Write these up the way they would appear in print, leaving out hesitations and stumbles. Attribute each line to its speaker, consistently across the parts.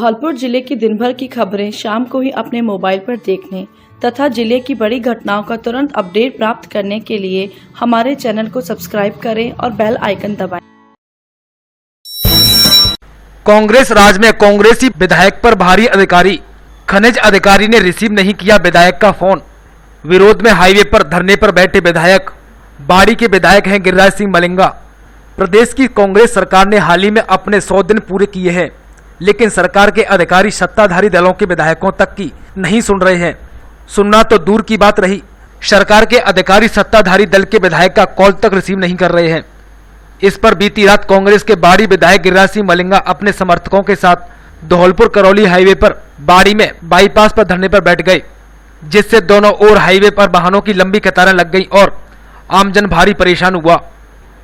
Speaker 1: धौलपुर जिले की दिन भर की खबरें शाम को ही अपने मोबाइल पर देखने तथा जिले की बड़ी घटनाओं का तुरंत अपडेट प्राप्त करने के लिए हमारे चैनल को सब्सक्राइब करें और बेल आइकन दबाएं।
Speaker 2: कांग्रेस राज में कांग्रेसी विधायक पर भारी अधिकारी। खनिज अधिकारी ने रिसीव नहीं किया विधायक का फोन। विरोध में हाईवे पर धरने पर बैठे विधायक। बाड़ी के विधायक हैं गिरिराज सिंह मलिंगा। प्रदेश की कांग्रेस सरकार ने हाल ही में अपने 100 दिन पूरे किए हैं, लेकिन सरकार के अधिकारी सत्ताधारी दलों के विधायकों तक की नहीं सुन रहे हैं। सुनना तो दूर की बात रही, सरकार के अधिकारी सत्ताधारी दल के विधायक का कॉल तक रिसीव नहीं कर रहे हैं। इस पर बीती रात कांग्रेस के बाड़ी विधायक गिरिराज सिंह मलिंगा अपने समर्थकों के साथ धौलपुर करौली हाईवे पर बाड़ी में बाईपास पर धरने पर बैठ गए, जिससे दोनों ओर हाईवे पर वाहनों की लंबी कतारें लग गई और आमजन भारी परेशान हुआ।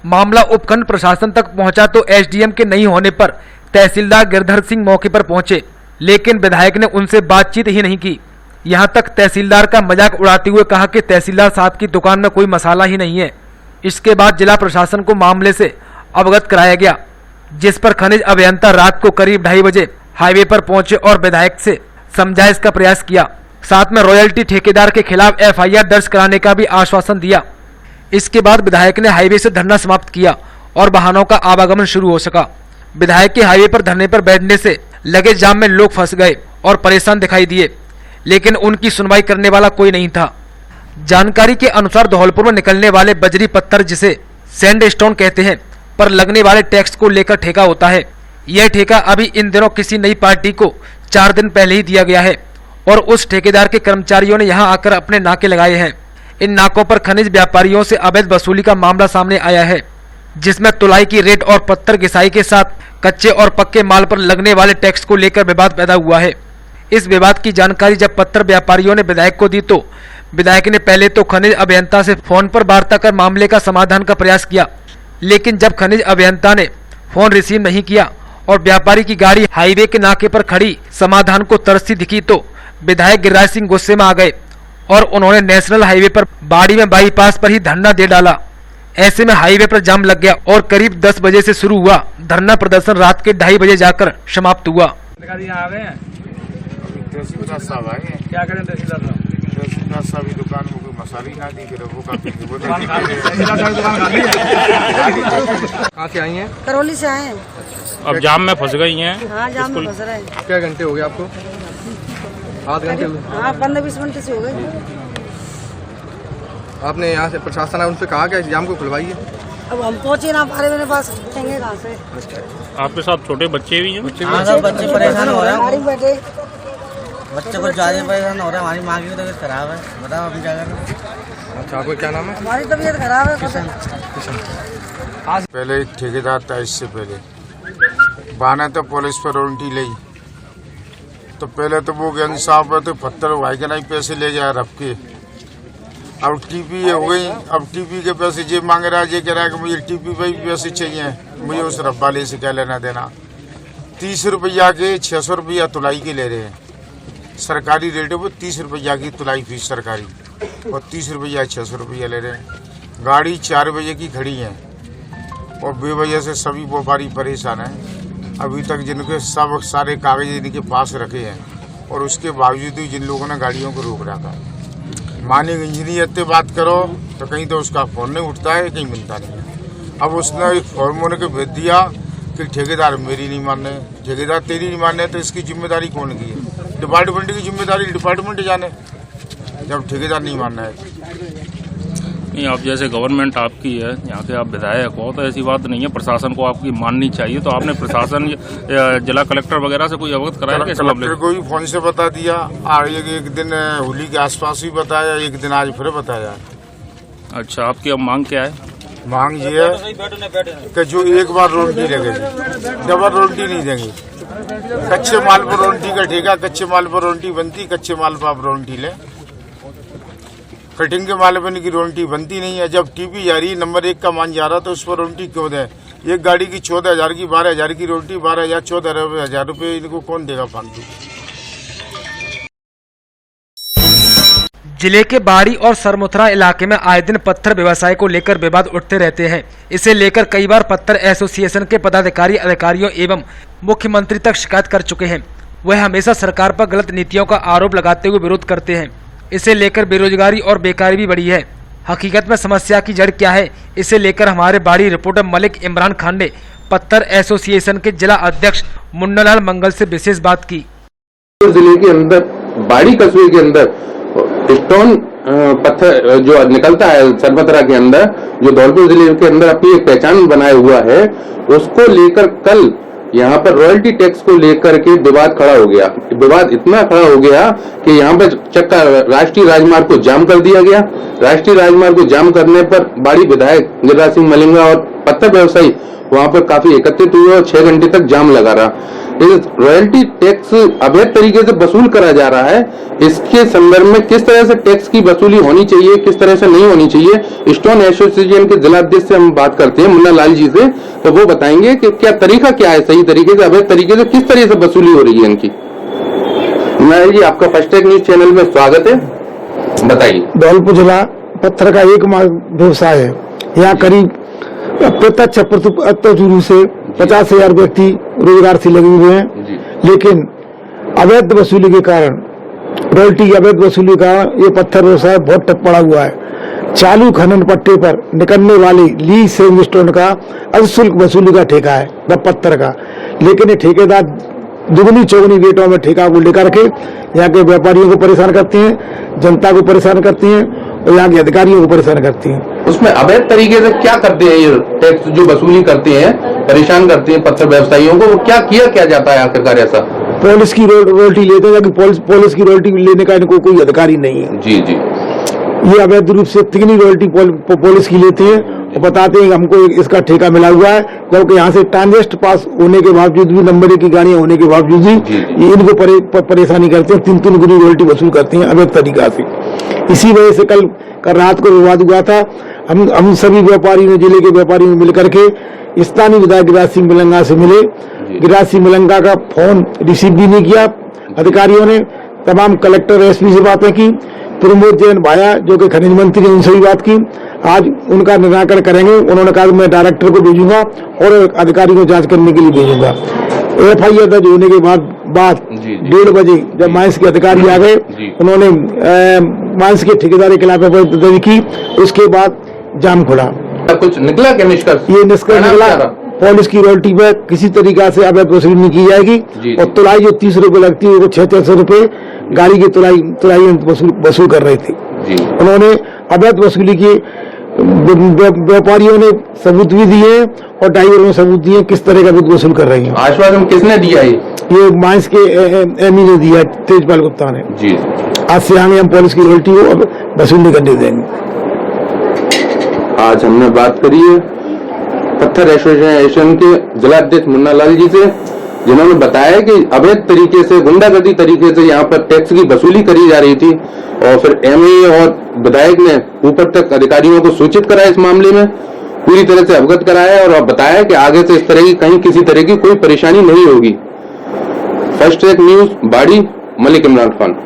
Speaker 2: मामला उपखंड प्रशासन तक पहुंचा तो एसडीएम के नहीं होने पर तहसीलदार गिरधर सिंह मौके पर पहुंचे, लेकिन विधायक ने उनसे बातचीत ही नहीं की। यहां तक तहसीलदार का मजाक उड़ाते हुए कहा कि तहसीलदार साहब की दुकान में कोई मसाला ही नहीं है। इसके बाद जिला प्रशासन को मामले से अवगत कराया गया, जिस पर खनिज अभियंता रात को करीब 2:30 बजे हाईवे पर पहुंचे और विधायक से समझाइश का प्रयास किया। साथ में रॉयल्टी ठेकेदार के खिलाफ एफआईआर दर्ज कराने का भी आश्वासन दिया। इसके बाद विधायक ने हाईवे से धरना समाप्त किया और वाहनों का आवागमन शुरू हो सका। विधायक के हाईवे पर धरने पर बैठने से लगे जाम में लोग फंस गए और परेशान दिखाई दिए, लेकिन उनकी सुनवाई करने वाला कोई नहीं था। जानकारी के अनुसार धौलपुर में निकलने वाले बजरी पत्थर, जिसे सैंडस्टोन कहते हैं, पर लगने वाले टैक्स को लेकर ठेका होता है। यह ठेका अभी इन दिनों किसी नई पार्टी को 4 दिन पहले ही दिया गया है और उस ठेकेदार के कर्मचारियों ने यहां आकर अपने नाके लगाए हैं। इन नाकों पर खनिज व्यापारियों से अवैध वसूली का मामला सामने आया है, जिसमें तुलाई की रेट और पत्थर घिसाई के साथ कच्चे और पक्के माल पर लगने वाले टैक्स को लेकर विवाद पैदा हुआ है। इस विवाद की जानकारी जब पत्थर व्यापारियों ने विधायक को दी तो विधायक ने पहले तो खनिज अभियंता से फोन पर वार्ता कर मामले का समाधान का प्रयास किया, लेकिन जब खनिज अभियंता ने फोन रिसीव नहीं किया और व्यापारी की गाड़ी हाईवे के नाके पर खड़ी समाधान को तरसती दिखी तो विधायक गिरिराज सिंह गुस्से में आ गए और उन्होंने नेशनल हाईवे पर बाड़ी में बाईपास पर ही धरना दे डाला। ऐसे में हाईवे पर जाम लग गया और करीब 10 बजे से शुरू हुआ धरना प्रदर्शन रात के 2:30 बजे जाकर समाप्त हुआ।
Speaker 3: क्या करें तहसीलदार साहब दुकान में कोई मसाले ना दी
Speaker 4: कहाँ से आई हैं?
Speaker 5: करौली से आए हैं।
Speaker 6: अब जाम में फंस गई हैं।
Speaker 5: हाँ, जाम में फंस रहे हैं।
Speaker 4: क्या घंटे हो गए आपको? आध घंटे हुए?
Speaker 5: हाँ, 15-20 मिनट से हो गए।
Speaker 4: आपने यहाँ से प्रशासन है उनसे कहा क्या इस जाम को खुलवाइए?
Speaker 5: अब हम पहुँचे ना पारे, मेरे पास उठेंगे कहाँ से?
Speaker 6: आपके साथ छोटे बच्चे भी हैं?
Speaker 7: हाँ, सब बच्चे परेशान हो रहे हैं।
Speaker 5: गाड़ी में बैठे
Speaker 7: बच्चे को ज्यादा परेशान हो रहे हैं। हमारी माँ की तबीयत खराब है, बताओ हम क्या करें।
Speaker 4: अच्छा, आपका क्या नाम है?
Speaker 5: हमारी तबीयत खराब है।
Speaker 3: पहले एक ठेकेदार था, इससे पहले बाने तो पुलिस पर रोंटी ली तो पहले तो वो ज्ञान साहब तो पत्थर भाई के नहीं पैसे ले जाए रख के। अब टीपी हो गई, अब टीपी के पैसे जे मांग रहा है, जे कह रहा है कि मुझे टीपी पे पैसे चाहिए, मुझे उस रब्बाले से क्या लेना देना। 30 रुपया के 600 रुपया तुलाई के ले रहे हैं। सरकारी रेट है वो 30 रुपया की तुलाई फीस सरकारी, और 30 रुपया 600 रुपया ले रहे हैं। गाड़ी 4 बजे की खड़ी है और बेवजह से सभी व्यापारी परेशान हैं। अभी तक जिनके सब सारे कागज इनके पास रखे हैं और उसके बावजूद भी जिन लोगों ने गाड़ियों को रोक रखा है। मानिए इंजीनियर से बात करो तो कहीं तो उसका फोन नहीं उठता है, कहीं मिलता नहीं है। अब उसने एक फॉर्म होने के भेज दिया कि ठेकेदार मेरी नहीं मानने, ठेकेदार तेरी नहीं मानने, तो इसकी जिम्मेदारी कौन की है? डिपार्टमेंट की जिम्मेदारी डिपार्टमेंट जाने, जब ठेकेदार नहीं मानना है।
Speaker 6: नहीं, आप जैसे गवर्नमेंट आपकी है, यहाँ के आप विधायक हो, तो ऐसी बात नहीं है, प्रशासन को आपकी माननी चाहिए। तो आपने प्रशासन जिला कलेक्टर वगैरह से कोई अवगत कराया?
Speaker 3: कलेक्टर को भी फोन से बता दिया, एक दिन होली के आसपास भी बताया, एक दिन आज फिर बताया।
Speaker 6: अच्छा, आपकी अब मांग क्या है?
Speaker 3: मांग ये है कि जो एक बार रोटी लगेगी, डबल रोटी नहीं देंगे। कच्चे माल पर रोटी का ठेका, कच्चे माल पर रोटी बनती, कच्चे माल पर आप रोटी लें। कटिंग के माल पर इनकी रोटी बनती नहीं है। जब टीपी जा रही नंबर 1 का मान जा रहा तो उस पर रोटी क्यों दें? एक गाड़ी की 14,000 की 12,000 की रोटी 12,000 14,000 रुपये इनको कौन देगा फालतू?
Speaker 2: जिले के बाड़ी और सरमुथरा इलाके में आए दिन पत्थर व्यवसाय को लेकर विवाद उठते रहते हैं। इसे लेकर कई बार पत्थर एसोसिएशन के पदाधिकारी अधिकारियों एवं मुख्यमंत्री तक शिकायत कर चुके हैं। वह हमेशा सरकार पर गलत नीतियों का आरोप लगाते हुए विरोध करते हैं। इसे लेकर बेरोजगारी और बेकारी भी बढ़ी है। हकीकत में समस्या की जड़ क्या है, इसे लेकर हमारे बाड़ी रिपोर्टर मलिक इमरान खान ने पत्थर एसोसिएशन के जिला अध्यक्ष मुन्नालाल मंगल से विशेष बात की।
Speaker 8: जिले के अंदर बाड़ी कस्बे के अंदर स्टोन पत्थर जो निकलता है सरबतरा के अंदर, जो धौलपुर जिले के अंदर अपनी एक पहचान बनाया हुआ है, उसको लेकर कल यहाँ पर रॉयल्टी टैक्स को लेकर के विवाद खड़ा हो गया। विवाद इतना खड़ा हो गया कि यहाँ पर चक्का राष्ट्रीय राजमार्ग को जाम कर दिया गया। राष्ट्रीय राजमार्ग को जाम करने पर बाड़ी विधायक गिरिराज सिंह मलिंगा और पत्थर व्यवसायी वहां पर काफी एकत्रित हुए और 6 घंटे तक जाम लगा रहा। इस रॉयल्टी टैक्स अवैध तरीके से वसूल करा जा रहा है। इसके संदर्भ में किस तरह से टैक्स की वसूली होनी चाहिए, किस तरह से नहीं होनी चाहिए, स्टोन एसोसिएशन के जिलाध्यक्ष से हम बात करते हैं मुन्ना लाल जी से, तो वो बताएंगे कि क्या तरीका क्या है, सही तरीके से अवैध तरीके से किस तरह से वसूली हो रही है इनकी। मुन्ना जी, आपका फर्स्ट टेक न्यूज चैनल में स्वागत है, बताइए।
Speaker 9: धौलपुर जिला पत्थर का एक व्यवसाय है। यहाँ करीब प्रत्यक्ष अप्रत्यक्ष रूप से 50,000 व्यक्ति रोजगार से लगे हुए हैं, लेकिन अवैध वसूली के कारण, रॉयल्टी की अवैध वसूली के कारण ये पत्थर व्यवसाय बहुत ठप पड़ा हुआ है। चालू खनन पट्टे पर निकलने वाली लीज सेविंग स्टोन का अशुल्क वसूली का ठेका है व पत्थर का, लेकिन ये ठेकेदार दुगनी चौगनी रेटों में ठेका को लेकर के यहाँ के व्यापारियों को परेशान करती हैं, जनता को परेशान करती हैं और यहाँ के अधिकारियों को परेशान करती हैं।
Speaker 8: उसमें अवैध तरीके से क्या करते हैं ये टैक्स जो वसूली करते हैं, परेशान करते हैं पत्थर व्यवसायियों को, वो क्या किया जाता है आखिरकार ऐसा?
Speaker 9: पुलिस की रॉयल्टी लेते हैं, पुलिस की रॉयल्टी लेने का इनको कोई अधिकारी नहीं है।
Speaker 8: जी जी,
Speaker 9: ये अवैध रूप से तिगनी रॉयल्टी पुलिस की लेते हैं और बताते हैं हमको इसका ठेका मिला हुआ है, जबकि यहाँ से ट्रांजिट पास होने के बावजूद भी, नंबर 1 की गाड़ियां होने के बावजूद भी ये इनको परेशानी करते हैं, 3 गुनी रॉयल्टी वसूल करते हैं अवैध तरीका से। इसी वजह से कल रात को विवाद हुआ था। हम सभी व्यापारी ने, जिले के व्यापारी ने मिलकर के स्थानीय विधायक गिरिराज सिंह मलिंगा से मिले। गिरिराज सिंह मलिंगा का फोन रिसीव भी नहीं किया अधिकारियों ने। तमाम कलेक्टर एसपी से बातें की, प्रमोद जैन भाया जो कि खनिज मंत्री हैं उनसे भी बात की। आज उनका निराकरण करेंगे। उन्होंने कहा मैं डायरेक्टर को भेजूंगा और अधिकारी को जांच करने के लिए भेजूंगा। FIR दर्ज होने के बाद 1:30 बजे जब माइंस के अधिकारी आ गए, उन्होंने माइंस के ठेकेदार के खिलाफ FIR दर्ज की। उसके बाद जाम खुला।
Speaker 8: कुछ निकला क्या निष्कर्ष?
Speaker 9: ये निष्कर्ष निकला, पुलिस की रॉयल्टी पर किसी तरीका से अवैध वसूली नहीं की जाएगी और तुलाई जो 30 रुपए लगती है वो 600 रुपए गाड़ी की तुलाई वसूल कर रहे थे। उन्होंने अवैध वसूली की व्यापारियों ने सबूत भी दिए और ड्राइवरों ने सबूत दिए किस तरह का अवैध वसूल कर रही है।
Speaker 8: आश्वासन किसने दिया?
Speaker 9: ये माइंस के ME ने दिया, तेजपाल गुप्ता ने।
Speaker 8: जी,
Speaker 9: आज से आगे हम पुलिस की रॉयल्टी को अब वसूल नहीं करने देंगे।
Speaker 8: आज हमने बात करी है पत्थर एसोसिएशन के जिलाध्यक्ष मुन्ना लाल जी से, जिन्होंने बताया कि अवैध तरीके से, गुंडागर्दी तरीके से यहाँ पर टैक्स की वसूली करी जा रही थी और फिर ME और विधायक ने ऊपर तक अधिकारियों को सूचित कराया, इस मामले में पूरी तरह से अवगत कराया और बताया कि आगे से इस तरह की कहीं किसी तरह की कोई परेशानी नहीं होगी। फर्स्ट टेक न्यूज बाड़ी, मलिक इमरान खान।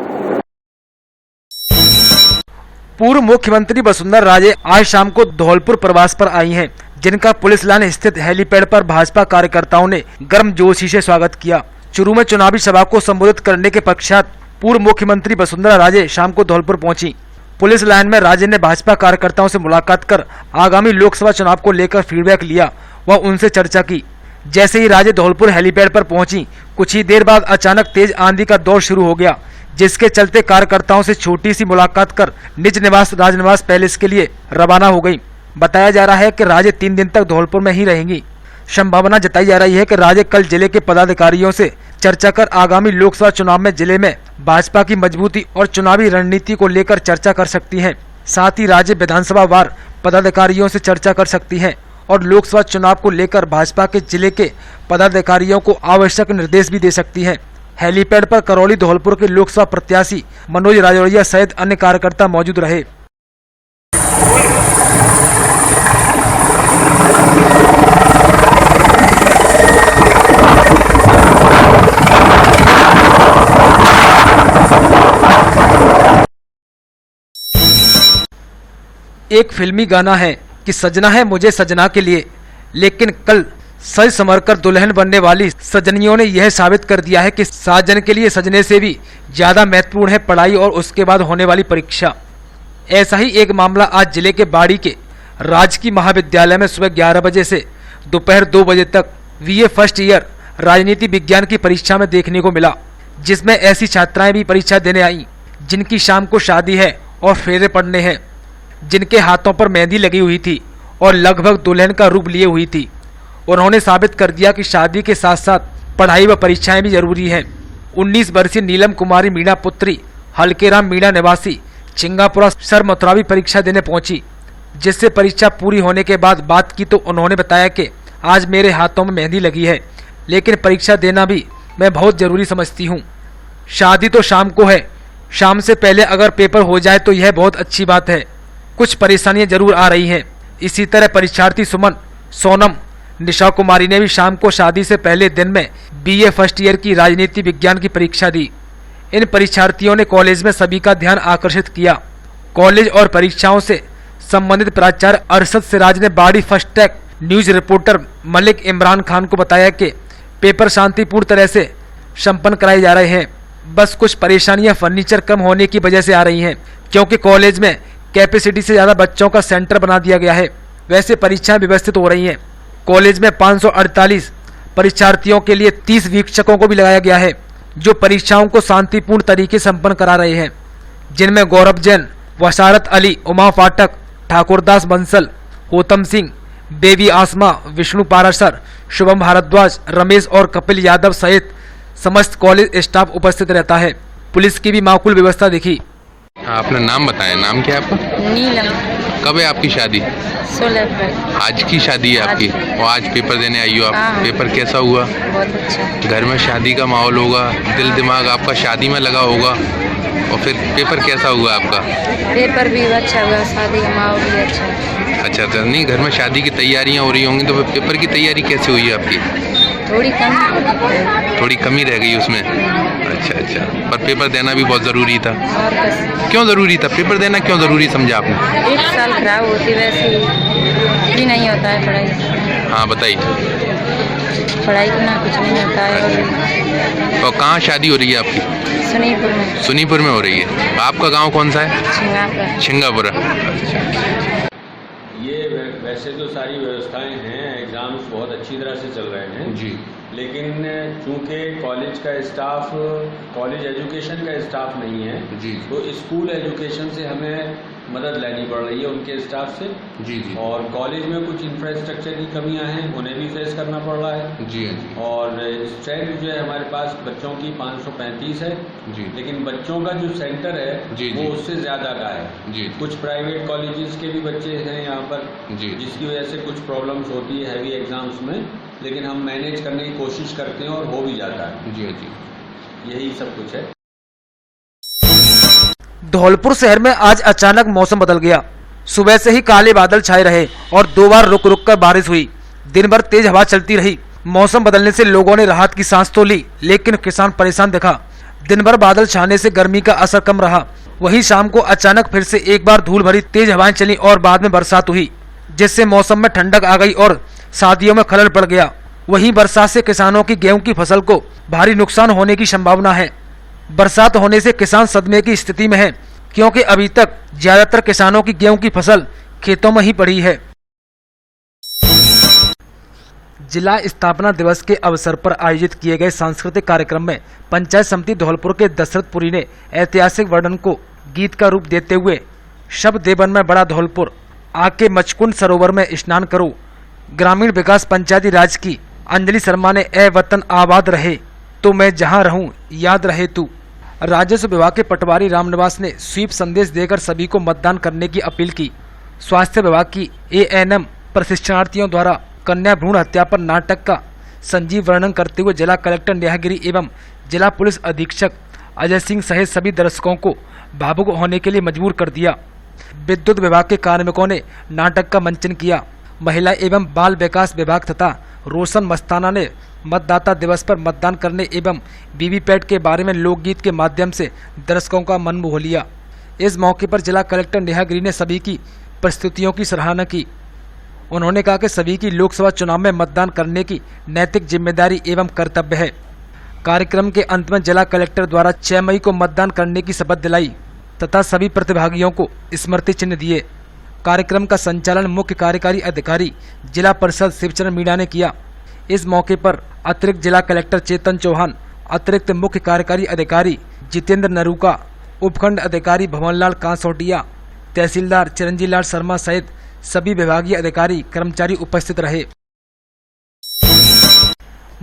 Speaker 2: पूर्व मुख्यमंत्री वसुंधरा राजे आज शाम को धौलपुर प्रवास पर आई हैं, जिनका पुलिस लाइन स्थित हेलीपैड पर भाजपा कार्यकर्ताओं ने गर्मजोशी से स्वागत किया। चुरू में चुनावी सभा को संबोधित करने के पश्चात पूर्व मुख्यमंत्री वसुंधरा राजे शाम को धौलपुर पहुंची। पुलिस लाइन में राजे ने भाजपा कार्यकर्ताओं से मुलाकात कर आगामी लोकसभा चुनाव को लेकर फीडबैक लिया व उनसे चर्चा की। जैसे ही राजे धौलपुर हेलीपैड पर पहुंची, कुछ ही देर बाद अचानक तेज आंधी का दौर शुरू हो गया, जिसके चलते कार्यकर्ताओं से छोटी सी मुलाकात कर निज निवास राजनिवास पैलेस के लिए रवाना हो गई। बताया जा रहा है कि राजे 3 दिन तक धौलपुर में ही रहेंगी। संभावना जताई जा रही है कि राजे कल जिले के पदाधिकारियों से चर्चा कर आगामी लोकसभा चुनाव में जिले में भाजपा की मजबूती और चुनावी रणनीति को लेकर चर्चा कर सकती हैं। साथ ही राजे विधानसभा वार पदाधिकारियों से चर्चा कर सकती हैं और लोकसभा चुनाव को लेकर भाजपा के जिले के पदाधिकारियों को आवश्यक निर्देश भी दे सकती हैं। हेलीपैड पर करौली धौलपुर के लोकसभा प्रत्याशी मनोज राजौड़िया सहित अन्य कार्यकर्ता मौजूद रहे। एक फिल्मी गाना है कि सजना है मुझे सजना के लिए, लेकिन कल सज संवरकर दुल्हन बनने वाली सजनियों ने यह साबित कर दिया है कि साजन के लिए सजने से भी ज्यादा महत्वपूर्ण है पढ़ाई और उसके बाद होने वाली परीक्षा। ऐसा ही एक मामला आज जिले के बाड़ी के राजकीय महाविद्यालय में सुबह 11 बजे से दोपहर 2 बजे तक बीए फर्स्ट ईयर राजनीति विज्ञान की परीक्षा में देखने को मिला, जिसमें ऐसी छात्राएं भी परीक्षा देने आई जिनकी शाम को शादी है और फेरे पड़ने हैं, जिनके हाथों पर मेहंदी लगी हुई थी और लगभग दुल्हन का रूप लिए हुई थी। उन्होंने साबित कर दिया कि शादी के साथ साथ पढ़ाई व परीक्षाएं भी जरूरी हैं। 19 वर्षीय नीलम कुमारी मीणा पुत्री हल्केराम मीणा निवासी चिंगापुरा सरमथुरा भी परीक्षा देने पहुंची, जिससे परीक्षा पूरी होने के बाद बात की तो उन्होंने बताया कि आज मेरे हाथों में मेहंदी लगी है, लेकिन परीक्षा देना भी मैं बहुत जरूरी समझती हूँ। शादी तो शाम को है, शाम से पहले अगर पेपर हो जाए तो यह बहुत अच्छी बात है। कुछ परेशानियां जरूर आ रही हैं। इसी तरह परीक्षार्थी सुमन, सोनम, निशा कुमारी ने भी शाम को शादी से पहले दिन में बीए फर्स्ट ईयर की राजनीति विज्ञान की परीक्षा दी। इन परीक्षार्थियों ने कॉलेज में सभी का ध्यान आकर्षित किया। कॉलेज और परीक्षाओं से संबंधित प्राचार्य अरशद सिराज ने बाड़ी first tech news reporter Malik Imran Khan को बताया कि पेपर शांतिपूर्ण तरह से संपन्न कराए जा रहे हैं। बस कुछ परेशानियां फर्नीचर कम होने की वजह से आ रही हैं, क्योंकि कॉलेज में कैपेसिटी से ज्यादा बच्चों का सेंटर बना दिया गया है। वैसे परीक्षाएं व्यवस्थित हो रही हैं। कॉलेज में 548 परीक्षार्थियों के लिए 30 वीक्षकों को भी लगाया गया है, जो परीक्षाओं को शांतिपूर्ण तरीके से संपन्न करा रहे हैं, जिनमें गौरव जैन, वसारत अली, उमा फाटक, ठाकुरदास बंसल, गौतम सिंह, बेबी आसमा, विष्णु पाराशर, शुभम भारद्वाज, रमेश और कपिल यादव सहित समस्त कॉलेज स्टाफ उपस्थित रहता है। पुलिस की भी माकूल व्यवस्था दिखी।
Speaker 10: अपना नाम बताएं। नाम क्या है आपका?
Speaker 11: नीलम।
Speaker 10: कब है आपकी शादी?
Speaker 11: 16 अप्रैल।
Speaker 10: आज की शादी है आपकी? और आज पेपर देने आई हो आप?
Speaker 11: हाँ।
Speaker 10: पेपर कैसा हुआ?
Speaker 11: बहुत अच्छा।
Speaker 10: घर में शादी का माहौल होगा, दिल दिमाग आपका शादी में लगा होगा, और फिर पेपर कैसा हुआ आपका?
Speaker 11: पेपर भी अच्छा हुआ, शादी का माहौल भी अच्छा है।
Speaker 10: अच्छा, नहीं घर में शादी की तैयारियां हो रही होंगी, तो फिर पेपर की तैयारी कैसे हुई है आपकी? थोड़ी कमी रह गई उसमें। अच्छा, पर पेपर देना भी बहुत ज़रूरी था। क्यों ज़रूरी था पेपर देना? क्यों ज़रूरी समझा आपने?
Speaker 11: 1 साल खराब होती वैसे भी नहीं होता है पढ़ाई।
Speaker 10: हाँ बताइए।
Speaker 11: पढ़ाई करना कुछ नहीं होता है।
Speaker 10: और कहाँ शादी हो रही है आपकी?
Speaker 11: सुनीपुर में।
Speaker 10: सुनीपुर में हो रही है। आपका गांव कौन सा है? छिंगापुरा।
Speaker 12: ये वैसे तो सारी व्यवस्थाएं हैं, एग्ज़ाम्स बहुत अच्छी तरह से चल रहे हैं
Speaker 10: जी,
Speaker 12: लेकिन चूंकि कॉलेज का स्टाफ कॉलेज एजुकेशन का स्टाफ नहीं है
Speaker 10: जी,
Speaker 12: तो स्कूल एजुकेशन से हमें मदद लेनी पड़ रही है उनके स्टाफ से।
Speaker 10: जी,
Speaker 12: और कॉलेज में कुछ इंफ्रास्ट्रक्चर की कमियां हैं, उन्हें भी फेस करना पड़ रहा है।
Speaker 10: जी,
Speaker 12: और स्ट्रेंथ जो है हमारे पास बच्चों की 535 है
Speaker 10: जी,
Speaker 12: लेकिन बच्चों का जो सेंटर है वो उससे ज़्यादा का है
Speaker 10: जी।
Speaker 12: कुछ प्राइवेट कॉलेजेस के भी बच्चे हैं यहाँ पर
Speaker 10: जी,
Speaker 12: जिसकी वजह से कुछ प्रॉब्लम्स होती है हैवी एग्जाम्स में, लेकिन हम मैनेज करने की कोशिश करते हैं और हो भी जाता है।
Speaker 10: जी,
Speaker 12: यही सब कुछ है।
Speaker 2: धौलपुर शहर में आज अचानक मौसम बदल गया। सुबह से ही काले बादल छाए रहे और 2 बार रुक रुक कर बारिश हुई। दिन भर तेज हवा चलती रही। मौसम बदलने से लोगों ने राहत की सांस तो ली, लेकिन किसान परेशान दिखा। दिन भर बादल छाने से गर्मी का असर कम रहा। वहीं शाम को अचानक फिर से एक बार धूल भरी तेज हवाएं चली और बाद में बरसात हुई, जिससे मौसम में ठंडक आ गई और शादियों में खलल पड़ गया। वहीं बरसात से किसानों की गेहूं की फसल को भारी नुकसान होने की संभावना है। बरसात होने से किसान सदमे की स्थिति में है, क्योंकि अभी तक ज्यादातर किसानों की गेहूं की फसल खेतों में ही पड़ी है। जिला स्थापना दिवस के अवसर पर आयोजित किए गए सांस्कृतिक कार्यक्रम में पंचायत समिति धौलपुर के दशरथपुरी ने ऐतिहासिक वर्णन को गीत का रूप देते हुए शब्द देवन में बड़ा धौलपुर आके मचकुंड सरोवर में स्नान करो, ग्रामीण विकास पंचायती राज की अंजलि शर्मा ने ए वतन आबाद रहे तो मैं जहां रहूं याद रहे तू। राजस्व विभाग के पटवारी रामनिवास ने स्वीप संदेश देकर सभी को मतदान करने की अपील की। स्वास्थ्य विभाग की एएनएम प्रशिक्षणार्थियों द्वारा कन्या भ्रूण हत्या पर नाटक का संजीव वर्णन करते हुए जिला कलेक्टर नेहागिरी एवं जिला पुलिस अधीक्षक अजय सिंह सहित सभी दर्शकों को भावुक होने के लिए मजबूर कर दिया। विद्युत विभाग के कार्मिकों ने नाटक का मंचन किया। महिला एवं बाल विकास विभाग तथा रोशन मस्ताना ने मतदाता दिवस पर मतदान करने एवं वीवीपैट के बारे में लोकगीत के माध्यम से दर्शकों का मन मोह लिया। इस मौके पर जिला कलेक्टर नेहागिरी ने सभी की प्रस्तुतियों की सराहना की। उन्होंने कहा कि सभी की लोकसभा चुनाव में मतदान करने की नैतिक जिम्मेदारी एवं कर्तव्य है। कार्यक्रम के अंत में जिला कलेक्टर द्वारा 6 मई को मतदान करने की शपथ दिलाई तथा सभी प्रतिभागियों को स्मृति चिन्ह दिए। कार्यक्रम का संचालन मुख्य कार्यकारी अधिकारी जिला परिषद शिवचरण मीणा ने किया। इस मौके पर अतिरिक्त जिला कलेक्टर चेतन चौहान, अतिरिक्त मुख्य कार्यकारी अधिकारी जितेंद्र नरूका, उपखंड अधिकारी भवनलाल कांसोटिया, तहसीलदार चिरंजीव लाल शर्मा सहित सभी विभागीय अधिकारी कर्मचारी उपस्थित रहे।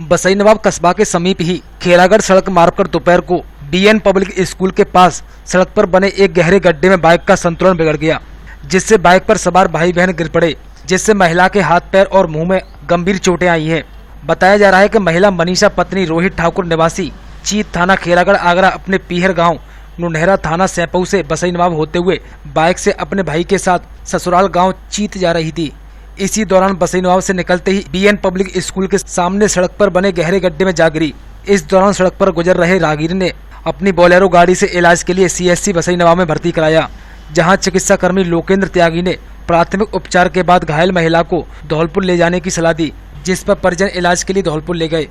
Speaker 2: बसई नवाब कस्बा के समीप ही खेरागढ़ सड़क मार्ग पर दोपहर को बीएन पब्लिक स्कूल के पास सड़क पर बने एक गहरे गड्ढे में बाइक का संतुलन बिगड़ गया, जिससे बाइक पर सवार भाई बहन गिर पड़े, जिससे महिला के हाथ पैर और मुंह में गंभीर चोटें आई हैं। बताया जा रहा है कि महिला मनीषा पत्नी रोहित ठाकुर निवासी चीत थाना खेरागढ़ आगरा अपने पीहर गांव नुनहरा थाना सैपऊ से बसई नवाब होते हुए बाइक से अपने भाई के साथ ससुराल गांव चीत जा रही थी। इसी दौरान बसई नवाब से निकलते ही बीएन पब्लिक स्कूल के सामने सड़क पर बने गहरे गड्ढे में जा गिरी। इस दौरान सड़क पर गुजर रहे राहगीर ने अपनी बोलेरो गाड़ी से इलाज के लिए सीएससी बसई नवाब में भर्ती कराया, जहां चिकित्सा कर्मी लोकेंद्र त्यागी ने प्राथमिक उपचार के बाद घायल महिला को धौलपुर ले जाने की सलाह दी, जिस पर परिजन इलाज के लिए धौलपुर ले गए।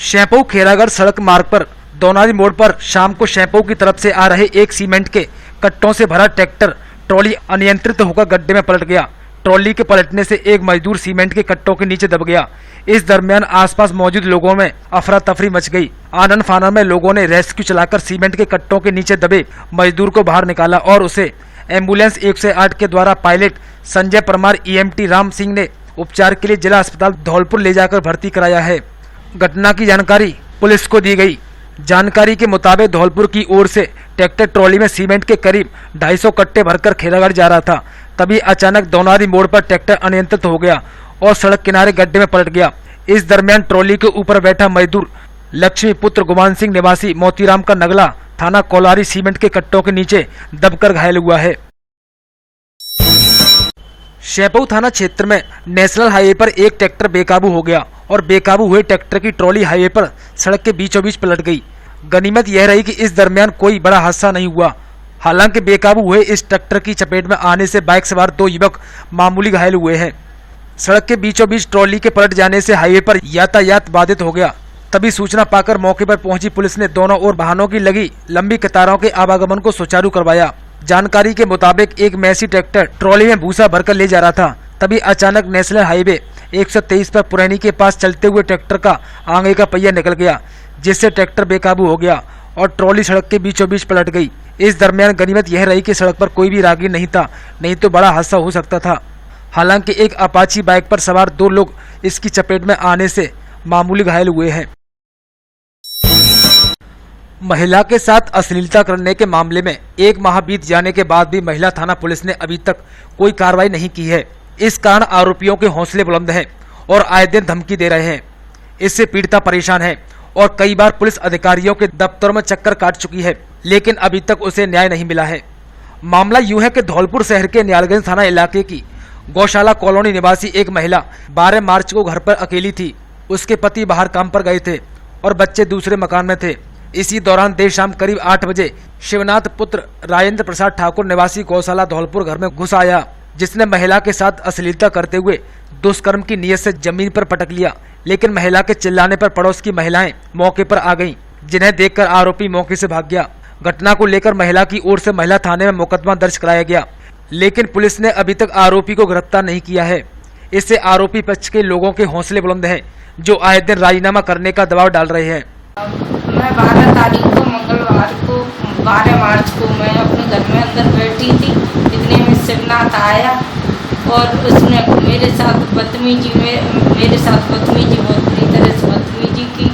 Speaker 2: सैपऊ खेरागढ़ सड़क मार्ग पर दोनारी मोड़ पर शाम को सैपऊ की तरफ से आ रहे एक सीमेंट के कट्टों से भरा ट्रैक्टर ट्रॉली अनियंत्रित होकर गड्ढे में पलट गया। ट्रॉली के पलटने से एक मजदूर सीमेंट के कट्टों के नीचे दब गया। इस दरमियान आसपास मौजूद लोगों में अफरा तफरी मच गई। आनन फानन में लोगों ने रेस्क्यू चलाकर सीमेंट के कट्टों के नीचे दबे मजदूर को बाहर निकाला और उसे एम्बुलेंस 108 के द्वारा पायलट संजय परमार EMT राम सिंह ने उपचार के लिए जिला अस्पताल धौलपुर ले जाकर भर्ती कराया है। घटना की जानकारी पुलिस को दी गई। जानकारी के मुताबिक धौलपुर की ओर से ट्रैक्टर ट्रॉली में सीमेंट के करीब 250 कट्टे भरकर खेरागढ़ जा रहा था। तभी अचानक दोनारी मोड़ पर ट्रैक्टर अनियंत्रित हो गया और सड़क किनारे गड्ढे में पलट गया। इस दरमियान ट्रॉली के ऊपर बैठा मजदूर लक्ष्मी पुत्र गुमान सिंह निवासी मोतीराम का नगला थाना कोलारी सीमेंट के कट्टों के नीचे दबकर घायल हुआ है। सैपऊ थाना क्षेत्र में नेशनल हाईवे पर एक ट्रैक्टर बेकाबू हो गया और बेकाबू हुए ट्रैक्टर की ट्रॉली हाईवे पर सड़क के बीचों बीच पलट गई। गनीमत यह रही कि इस दरमियान कोई बड़ा हादसा नहीं हुआ। हालांकि बेकाबू हुए इस ट्रैक्टर की चपेट में आने से बाइक सवार 2 युवक मामूली घायल हुए हैं। सड़क के बीचों बीच ट्रॉली के पलट जाने से हाईवे पर यातायात बाधित हो गया। तभी सूचना पाकर मौके पर पहुंची पुलिस ने दोनों ओर वाहनों की लगी लंबी कतारों के आवागमन को सुचारू करवाया। जानकारी के मुताबिक एक मैसी ट्रैक्टर ट्रॉली में भूसा भरकर ले जा रहा था। तभी अचानक नेशनल हाईवे 123 पर पुरैनी के पास चलते हुए ट्रैक्टर का आगे का पहिया निकल गया, जिससे ट्रैक्टर बेकाबू हो गया और ट्रॉली सड़क के बीचों बीच पलट गई। इस दरमियान गनीमत यह रही कि सड़क पर कोई भी राहगीर नहीं था, नहीं तो बड़ा हादसा हो सकता था। हालांकि एक अपाची बाइक पर सवार 2 लोग इसकी चपेट में आने से मामूली घायल हुए हैं। महिला के साथ अश्लीलता करने के मामले में 1 माह बीत जाने के बाद भी महिला थाना पुलिस ने अभी तक कोई कार्रवाई नहीं की है। इस कारण आरोपियों के हौसले बुलंद हैं और आए दिन धमकी दे रहे हैं। इससे पीड़िता परेशान है और कई बार पुलिस अधिकारियों के दफ्तर में चक्कर काट चुकी है, लेकिन अभी तक उसे न्याय नहीं मिला है। मामला यूं है कि धौलपुर शहर के न्यालगंज थाना इलाके की गौशाला कॉलोनी निवासी एक महिला 12 मार्च को घर पर अकेली थी। उसके पति बाहर काम पर गए थे और बच्चे दूसरे मकान में थे। इसी दौरान देर शाम करीब 8 बजे शिवनाथ पुत्र राजेंद्र प्रसाद ठाकुर निवासी गौशाला धौलपुर घर में घुस आया, जिसने महिला के साथ अश्लीलता करते हुए दुष्कर्म की नीयत से जमीन पर पटक लिया। लेकिन महिला के चिल्लाने पर पड़ोस की महिलाएं मौके पर आ गईं, जिन्हें देखकर आरोपी मौके से भाग गया। घटना को लेकर महिला की ओर से महिला थाने में मुकदमा दर्ज कराया गया, लेकिन पुलिस ने अभी तक आरोपी को गिरफ्तार नहीं किया है। इससे आरोपी पक्ष के लोगों के हौसले बुलंद हैं, जो आए दिन राजीनामा करने का दबाव डाल रहे हैं।
Speaker 11: मैं 12 तारीख को मंगलवार को 12 मार्च को मैं अपने घर में अंदर बैठी थी। इतने में शिवनाथ आया और उसने मेरे साथ बदतमीजी बहुत बुरी तरह से बदतमीजी की।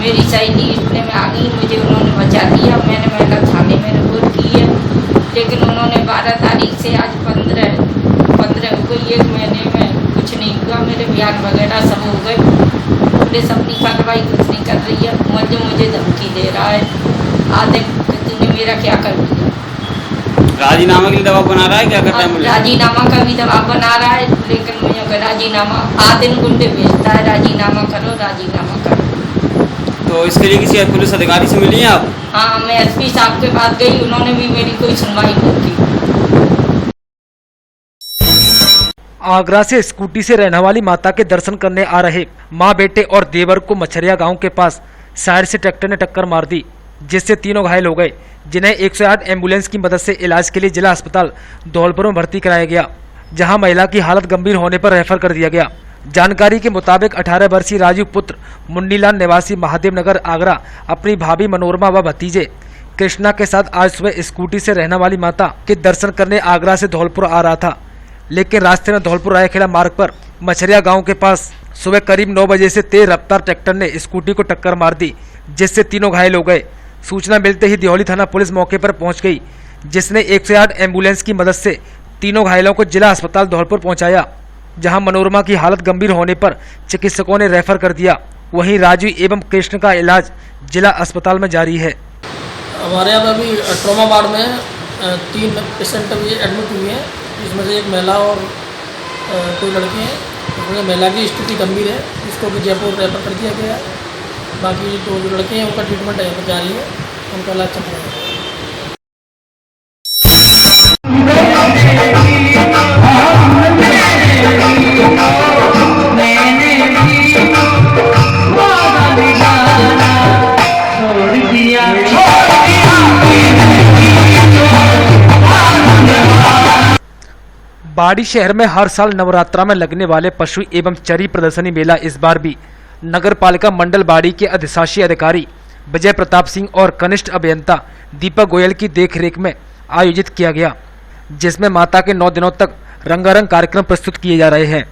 Speaker 11: मेरी सहेली इतने में आ गई, मुझे उन्होंने बचा लिया। मैंने महिला थाने में रिपोर्ट की है, लेकिन उन्होंने 12 तारीख से आज 15 हो गई, 1 महीने में कुछ नहीं हुआ। मेरे बयान वगैरह सब हो गए। पुलिस अपनी कार्रवाई कुछ नहीं कर रही है। मुझे धमकी दे रहा है, आधे तूने मेरा क्या कर दिया।
Speaker 13: राजीनामा के लिए दबाव बना रहा है, क्या करता है?
Speaker 11: राजीनामा का भी दबाव बना रहा है, लेकिन मुझे राजीनामा आधे गुंडे भेजता है, राजीनामा करो राजीनामा करो।
Speaker 13: तो इसके लिए किसी पुलिस अधिकारी से मिली हैं आप?
Speaker 11: हाँ, मैं SP साहब के पास गई, उन्होंने भी मेरी कोई सुनवाई नहीं की।
Speaker 2: आगरा से स्कूटी से रहने वाली माता के दर्शन करने आ रहे मां बेटे और देवर को मछरिया गांव के पास साइड से ट्रैक्टर ने टक्कर मार दी, जिससे तीनों घायल हो गए, जिन्हें 108 एम्बुलेंस की मदद से इलाज के लिए जिला अस्पताल धौलपुर में भर्ती कराया गया, जहां महिला की हालत गंभीर होने पर रेफर कर दिया गया। जानकारी के मुताबिक 18 वर्षीय राजू पुत्र मुंडीलाल निवासी महादेव नगर आगरा अपनी भाभी मनोरमा व भतीजे कृष्णा के साथ आज सुबह स्कूटी से रहने वाली माता के दर्शन करने आगरा से धौलपुर आ रहा था, लेकिन रास्ते में धौलपुर रायखेड़ा मार्ग पर मछरिया गांव के पास सुबह करीब 9 बजे से तेज रफ्तार ट्रैक्टर ने स्कूटी को टक्कर मार दी, जिससे तीनों घायल हो गए। सूचना मिलते ही दियोली थाना पुलिस मौके पर पहुंच गई, जिसने 108 एम्बुलेंस की मदद से तीनों घायलों को जिला अस्पताल धौलपुर पहुंचाया, जहां मनोरमा की हालत गंभीर होने पर चिकित्सकों ने रेफर कर दिया। वहीं राजू एवं कृष्ण का इलाज जिला अस्पताल में जारी है।
Speaker 14: हमारे यहाँ अभी ट्रॉमा वार्ड में 3 पेशेंट अभी एडमिट हुए हैं, जिसमें से एक महिला और कोई लड़के हैं। उसमें महिला की स्थिति गंभीर है, जिसको भी जयपुर रेफर कर दिया गया है। बाकी जो लड़के हैं उनका ट्रीटमेंट यहाँ पर जारी है, उनका इलाज चल रहा है।
Speaker 2: बाड़ी शहर में हर साल नवरात्रा में लगने वाले पशु एवं चरी प्रदर्शनी मेला इस बार भी नगर पालिका मंडल बाड़ी के अधिशासी अधिकारी विजय प्रताप सिंह और कनिष्ठ अभियंता दीपक गोयल की देखरेख में आयोजित किया गया, जिसमें माता के 9 दिनों तक रंगारंग कार्यक्रम प्रस्तुत किए जा रहे हैं,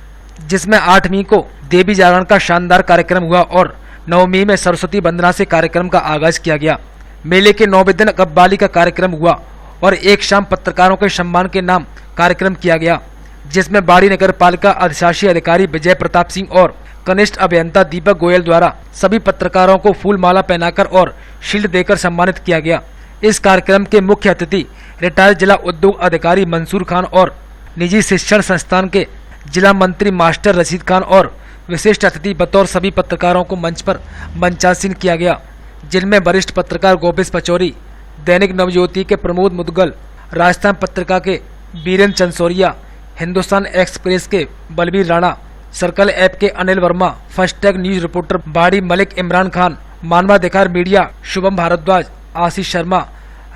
Speaker 2: जिसमें 8वीं को देवी जागरण का शानदार कार्यक्रम हुआ और 9वीं में सरस्वती वंदना से कार्यक्रम का आगाज किया गया। मेले के 9वें दिन कव्वाली का कार्यक्रम हुआ और एक शाम पत्रकारों के सम्मान के नाम कार्यक्रम किया गया, जिसमें बाड़ी नगर पालिका अधिशासी अधिकारी विजय प्रताप सिंह और कनिष्ठ अभियंता दीपक गोयल द्वारा सभी पत्रकारों को फूल माला पहनाकर और शील्ड देकर सम्मानित किया गया। इस कार्यक्रम के मुख्य अतिथि रिटायर्ड जिला उद्योग अधिकारी मंसूर खान और निजी शिक्षण संस्थान के जिला मंत्री मास्टर रशीद खान और विशिष्ट अतिथि बतौर सभी पत्रकारों को मंच पर मंचासीन किया गया, जिनमें वरिष्ठ पत्रकार गोपेश पचौरी, दैनिक नवज्योति के प्रमोद मुदगल, राजस्थान पत्रिका के बीरेन चंसोरिया, हिंदुस्तान एक्सप्रेस के बलबीर राणा, सर्कल ऐप के Anil Verma, FASTag news reporter बाड़ी मलिक इमरान खान, मानवाधिकार मीडिया शुभम भारद्वाज, आशीष शर्मा,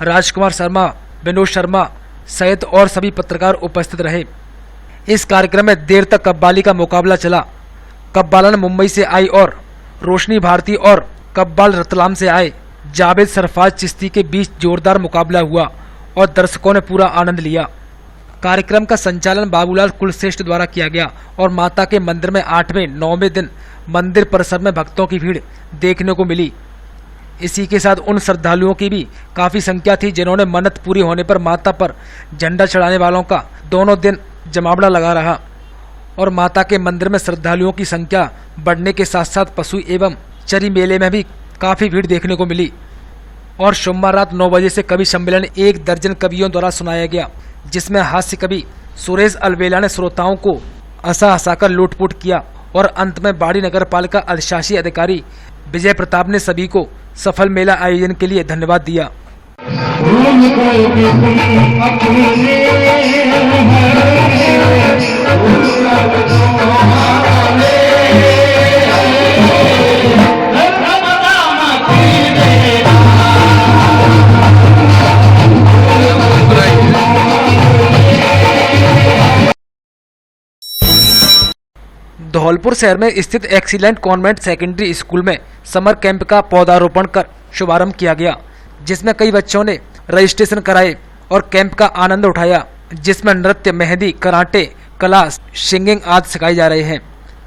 Speaker 2: राजकुमार शर्मा, विनोद शर्मा सहित और सभी पत्रकार उपस्थित रहे। इस कार्यक्रम में देर तक कव्वाली का मुकाबला चला। कव्वालन मुंबई से आई और रोशनी भारती और कव्वाल रतलाम से आए जावेद सरफाज चिश्ती के बीच जोरदार मुकाबला हुआ और दर्शकों ने पूरा आनंद लिया। कार्यक्रम का संचालन बाबूलाल कुलश्रेष्ठ द्वारा किया गया और माता के मंदिर में 8वें 9वें दिन मंदिर परिसर में भक्तों की भीड़ देखने को मिली। इसी के साथ उन श्रद्धालुओं की भी काफी संख्या थी जिन्होंने मन्नत पूरी होने पर माता पर झंडा चढ़ाने वालों का दोनों दिन जमावड़ा लगा रहा और माता के मंदिर में श्रद्धालुओं की संख्या बढ़ने के साथ साथ पशु एवं चरी मेले में भी काफी भीड़ देखने को मिली। और सोमवार रात 9 बजे से कवि सम्मेलन 1 दर्जन कवियों द्वारा सुनाया गया, जिसमें हास्य कवि सुरेश अलवेला ने श्रोताओं को हंसाकर लूटपुट किया और अंत में बाड़ी नगर पालिका अधिशासी अधिकारी विजय प्रताप ने सभी को सफल मेला आयोजन के लिए धन्यवाद दिया। धौलपुर शहर में स्थित एक्सीलेंट कॉन्वेंट सेकेंडरी स्कूल में समर कैंप का पौधारोपण कर शुभारंभ किया गया, जिसमें कई बच्चों ने रजिस्ट्रेशन कराए और कैंप का आनंद उठाया, जिसमें नृत्य, मेहंदी, कराटे, कला, सिंगिंग आदि सिखाए जा रहे हैं,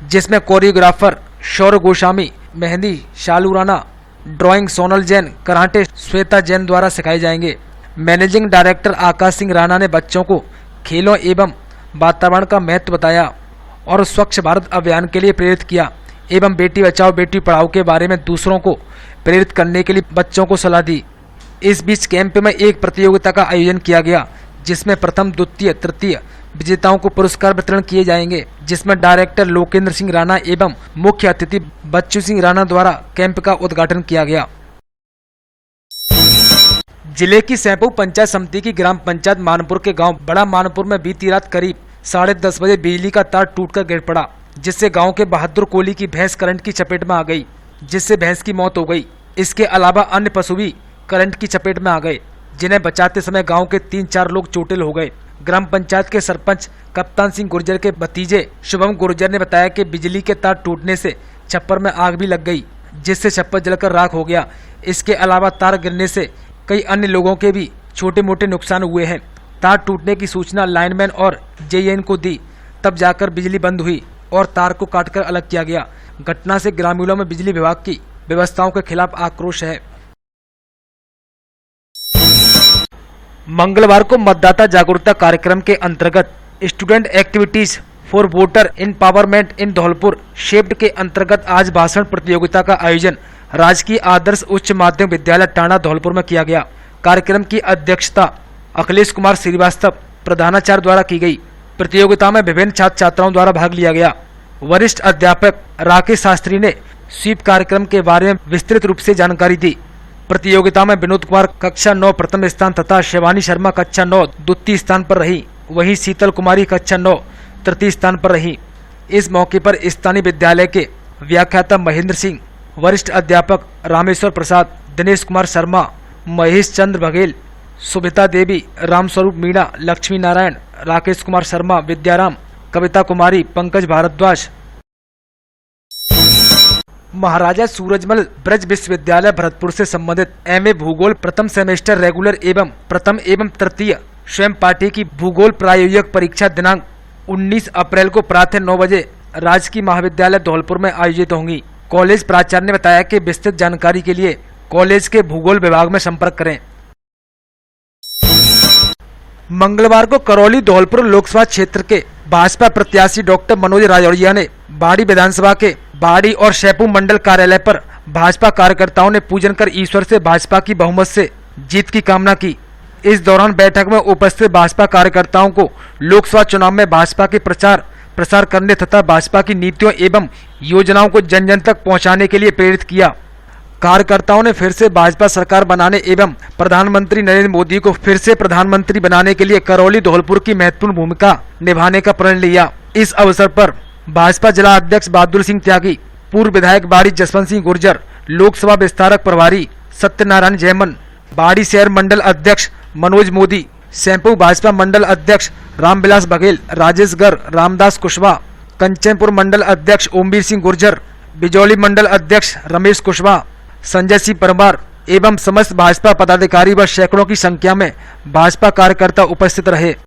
Speaker 2: जिसमें कोरियोग्राफर शौर्य गोस्वामी, मेहंदी शालू राणा, ड्राइंग सोनल जैन, कराटे श्वेता जैन द्वारा सिखाए जाएंगे। मैनेजिंग डायरेक्टर आकाश सिंह राणा ने बच्चों को खेलों एवं वातावरण का महत्व बताया और स्वच्छ भारत अभियान के लिए प्रेरित किया एवं बेटी बचाओ बेटी पढ़ाओ के बारे में दूसरों को प्रेरित करने के लिए बच्चों को सलाह दी। इस बीच कैंप में एक प्रतियोगिता का आयोजन किया गया, जिसमें प्रथम, द्वितीय, तृतीय विजेताओं को पुरस्कार वितरण किए जाएंगे, जिसमें डायरेक्टर लोकेंद्र सिंह राणा एवं मुख्य अतिथि बच्चू सिंह राणा द्वारा कैंप का उद्घाटन किया गया। जिले की सैंपू पंचायत समिति की ग्राम पंचायत मानपुर के गांव बड़ा मानपुर में बीती रात करीब 10:30 बजे बिजली का तार टूटकर गिर पड़ा, जिससे गांव के बहादुर कोली की भैंस करंट की चपेट में आ गई, जिससे भैंस की मौत हो गई। इसके अलावा अन्य पशु भी करंट की चपेट में आ गए, जिन्हें बचाते समय गांव के 3-4 लोग चोटिल हो गए। ग्राम पंचायत के सरपंच कप्तान सिंह गुर्जर के भतीजे शुभम गुर्जर ने बताया कि बिजली के तार टूटने से छप्पर में आग भी लग गई, जिससे छप्पर जलकर राख हो गया। इसके अलावा तार गिरने से कई अन्य लोगों के भी छोटे मोटे नुकसान हुए हैं। तार टूटने की सूचना लाइनमैन और जेईएन को दी, तब जाकर बिजली बंद हुई और तार को काटकर अलग किया गया। घटना से ग्रामीणों में बिजली विभाग की व्यवस्थाओं के खिलाफ आक्रोश है। मंगलवार को मतदाता जागरूकता कार्यक्रम के अंतर्गत student activities for voter empowerment in Dholpur shaped के अंतर्गत आज भाषण प्रतियोगिता का आयोजन राजकीय आदर्श उच्च माध्यमिक विद्यालय टाणा धौलपुर में किया गया। कार्यक्रम की अध्यक्षता अखिलेश कुमार श्रीवास्तव प्रधानाचार्य द्वारा की गई। प्रतियोगिता में विभिन्न छात्र छात्राओं द्वारा भाग लिया गया। वरिष्ठ अध्यापक राकेश शास्त्री ने स्वीप कार्यक्रम के बारे में विस्तृत रूप से जानकारी दी। प्रतियोगिता में विनोद कुमार कक्षा 9 प्रथम स्थान तथा शिवानी शर्मा कक्षा 9 द्वितीय स्थान पर रही, वहीं शीतल कुमारी कक्षा 9 तृतीय स्थान पर रही। इस मौके पर स्थानीय विद्यालय के व्याख्याता महेंद्र सिंह, वरिष्ठ अध्यापक रामेश्वर प्रसाद, दिनेश कुमार शर्मा, महेश चंद्र बघेल, सुभिता देवी, रामस्वरूप मीणा, लक्ष्मी नारायण, राकेश कुमार शर्मा, विद्याराम, कविता कुमारी, पंकज भारद्वाज। महाराजा सूरजमल ब्रज विश्वविद्यालय भरतपुर से संबंधित एमए भूगोल प्रथम सेमेस्टर रेगुलर एवं प्रथम एवं तृतीय स्वयं पाठी की भूगोल प्रायोगिक परीक्षा दिनांक 19 अप्रैल को प्रातः 9 बजे राजकीय महाविद्यालय धौलपुर में आयोजित होंगी। कॉलेज प्राचार्य ने बताया कि विस्तृत जानकारी के लिए कॉलेज के भूगोल विभाग में संपर्क करें। मंगलवार को करौली धौलपुर लोकसभा क्षेत्र के भाजपा प्रत्याशी डॉक्टर मनोज राजौड़िया ने बाड़ी विधानसभा के बाड़ी और शैपू मंडल कार्यालय पर भाजपा कार्यकर्ताओं ने पूजन कर ईश्वर से भाजपा की बहुमत से जीत की कामना की। इस दौरान बैठक में उपस्थित भाजपा कार्यकर्ताओं को लोकसभा चुनाव में भाजपा के प्रसार करने तथा भाजपा की नीतियों एवं योजनाओं को जन जन तक पहुंचाने के लिए प्रेरित किया। कार्यकर्ताओं ने फिर से भाजपा सरकार बनाने एवं प्रधानमंत्री नरेंद्र मोदी को फिर से प्रधानमंत्री बनाने के लिए करौली धौलपुर की महत्वपूर्ण भूमिका निभाने का प्रण लिया। इस अवसर पर भाजपा जिला अध्यक्ष बहादुर सिंह त्यागी, पूर्व विधायक बाड़ी जसवंत सिंह गुर्जर, लोकसभा विस्तारक प्रभारी सत्यनारायण जयमन, बाड़ी शहर मंडल अध्यक्ष मनोज मोदी, सैंपू भाजपा मंडल अध्यक्ष रामविलास बघेल, राजेश गर्ग, रामदास कुशवाहा, कंचनपुर मंडल अध्यक्ष ओमवीर सिंह गुर्जर, बिजौली मंडल अध्यक्ष रमेश कुशवाहा, संजय सिंह परमार एवं समस्त भाजपा पदाधिकारी व सैकड़ों की संख्या में भाजपा कार्यकर्ता उपस्थित रहे।